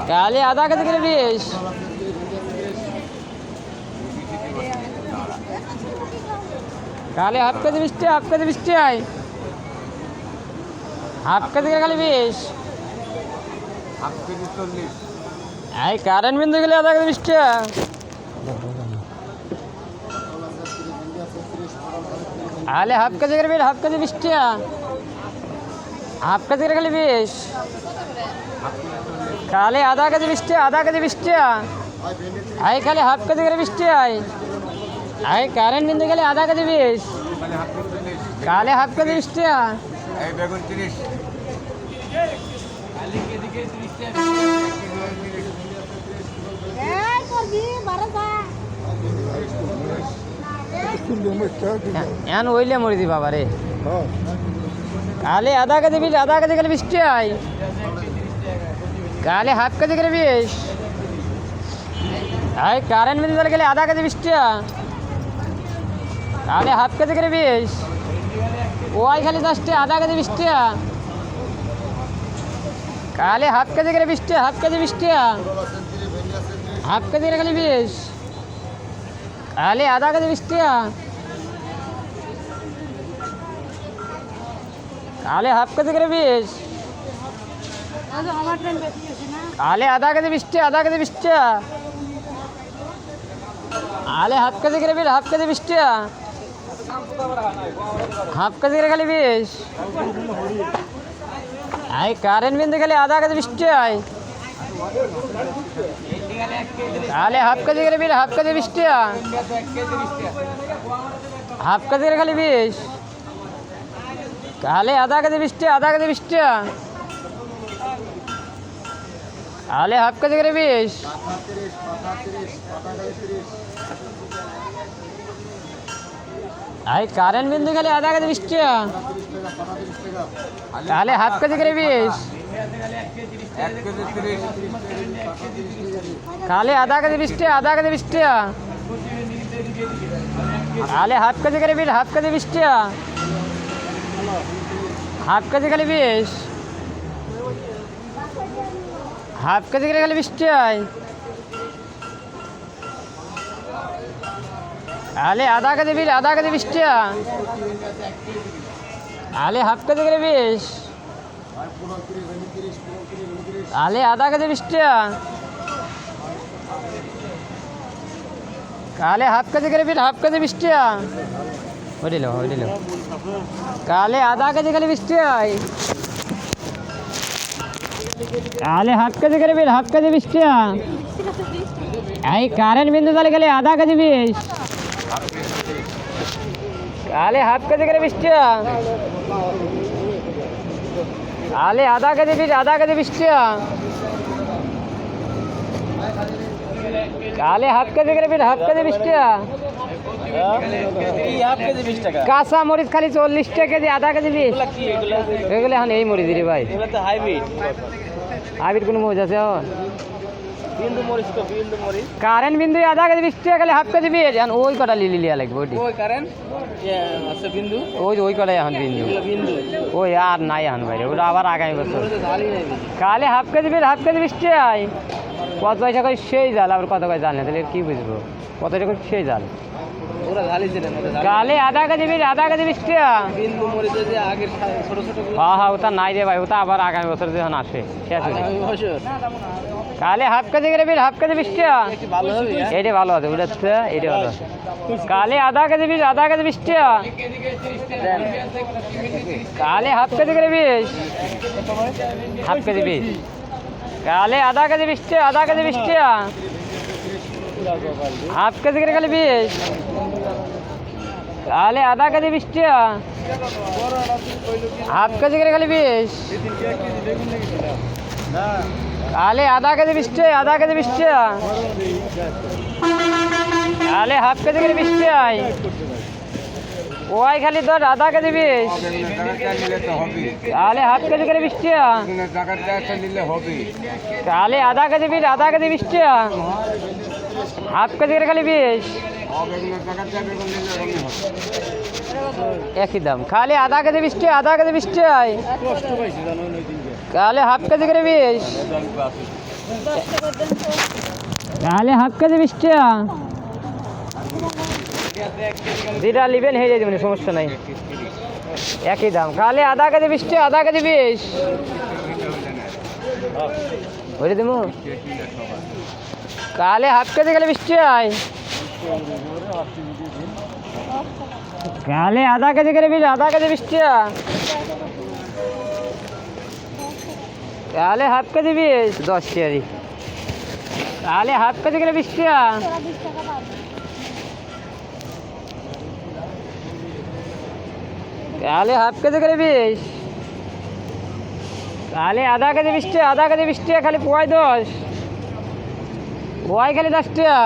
কালে আধা কেজি করে 20, কালে হাফ কেজি 20 টাকা, হাফ কেজি 20 টাকায়, হাফ কেজি করে খালি 20, এই কারেন্ট বিন্দু গেলে আধা কেজি 20 টাকা, আলে হাফ কেজি করে 20, হাফ কেজি 20 টাকা, হাফ কেজি করে খালি 20, কালে আধা কেজি 20 টাকা, আধা কেজি 20 টাকা, এই খালি হাফ কেজি করে 20 টাকায়, এই কারেন্ট বিন্দু গেলে আধা কেজি 20, কালে হাফ কেজি 20 টাকা, এই বেগুন 30, এখন ওইলে মরি দি বাবা রে, কালে আধা কেজি 20, আধা কেজি খালি 20 টাকায়, কালে হাফ কেজি করে 20, এই কারেন্ট বিন্দু গেলে আধা কেজি 20 টাকা, কালে হাফ কেজি করে 20, ওই খালি 10 টাকা, আধা কেজি 20 টাকা, কালে হাফ কেজি করে 20 টাকা, হাফ কেজি 20 টাকা, হাফ কেজি করে খালি 20, কালে আধা কেজি 20 টাকা, কালে হাফ কেজি করে 20, কালে আধা কেজি 20 টাকা, আধা কেজি 20 টাকা, আলে হাফ কেজি করে 20, হাফ কেজি 20 টাকা, হাফ কেজি করে খালি 20, এই কারেন্ট বিন্দু গেলে আধা কেজি 20 টাকায়, আলে হাফ কেজি করে 20, হাফ কেজি 20 টাকা, হাফ কেজি করে খালি 20, কালে আধা কেজি 20 টাকা, আধা কেজি 20 টাকা, আলে হাফ কেজি করে 20, এই কারেন্ট বিন্দু গেলে আধা কেজি 20 টাকা, তাহলে হাফ কেজি করে 20, তাহলে আধা কেজি 20 টাকা, আধা কেজি 20 টাকা, তাহলে হাফ কেজি করে 20, হাফ কেজি 20 টাকা, হাফ কেজি খালি 20, হাফ কেজি করে খালি 20 টাকায়, তাহলে আধা কেজি 20, আধা কেজি 20 টাকা, তাহলে হাফ কেজি করে 20, তাহলে আধা কেজি 20 টাকা, তাহলে হাফ কেজি করে 20, হাফ কেজি 20 টাকা, হইল, তাহলে আধা কেজি খালি 20 টাকায়, তাহলে হাফ কেজি করে 20, হাফ কেজি 20 টাকা, এই কারেন্ট বিন্দু তাহলে গেলে আধা কেজি 20, তাহলে হাফ কেজি করে 20 টাকা, তাহলে আধা কেজি 20, আধা কেজি 20 টাকা, তাহলে হাফ কেজি করে 20, হাফ কেজি 20 টাকা, কাঁচা মরিচ খালি 40 টাকা কেজি, আধা কেজি 20, এগুলো এখন এই মরিচ রে ভাই, হাইব্রিড কোনো মরিচ আছে? কারেন্ট বিন্দু আধা কেজি 20 টাকা গেলে হাফ কেজি 20, এখন ওই কটা লিয়া লাগবে, ওই কটাই এখন বিন্দু, ওই আর নাই এখন ভাই, ওটা আবার আগামী বছর, কালে হাফ কেজি 20, হাফ কেজি 20 টাকায়, কত পয়সা করে সেই জাল, আবার কত করে জাল না, তাহলে কি বুঝবো কত টাকা করে সেই জাল, কালে আধা কেজি 20, আধা কেজি 20 টাকা, হ্যাঁ ওটা নাই রে ভাই, ওটা আবার আগামী বছর যখন আসে কালে হাফ কেজি করে 20, হাফ কেজি 20 টাকা, এইটা ভালো আছে, ওটা এইটা ভালো আছে, কালে আধা কেজি 20, আধা কেজি 20 টাকা, কালে হাফ কেজি করে 20, হাফ কেজি 20, কালে আধা কেজি 20 টাকা, আধা কেজি 20 টাকা, হাফ কেজি করে খালি 20, কালে আধা কেজি 20 টাকা, হাফ কেজি করে খালি 20, কালে আধা কেজি 20 টাকা, আধা কেজি 20 টাকা, কালে হাফ কেজি করে 20 টাকায়, ওই খালি তোর আধা কেজি 20, তাহলে হাফ কেজি করে 20 টাকা, তাহলে আধা কেজি 20, আধা কেজি 20 টাকা, হাফ কেজি করে খালি 20, একই দাম খালি আধা কেজি 20 টাকা, আধা কেজি 20 টাকায়। তাহলে হাফ কেজি করে 20, তাহলে হাফ কেজি 20 টাকা। যেটা নেবেন হয়ে যাবে, সমস্যা নাই, একই দাম। খালি আধা কেজি 20 টাকা, আধা কেজি 20 বলে দেবো। তাহলে হাফ কেজি গেলে 20 টাকায়, তাহলে আধা কেজি করে 20, আধা কেজি 20 টাকা। তাহলে হাফ কেজি 20, 10 টাকারই। তাহলে হাফ কেজি গেলে 20 টাকা, তাহলে হাফ কেজি করে 20, তাহলে আধা কেজি 20 টাকা, আধা কেজি 20 টাকা। খালি পোয়াই 10, পোয়াই খালি 10 টাকা।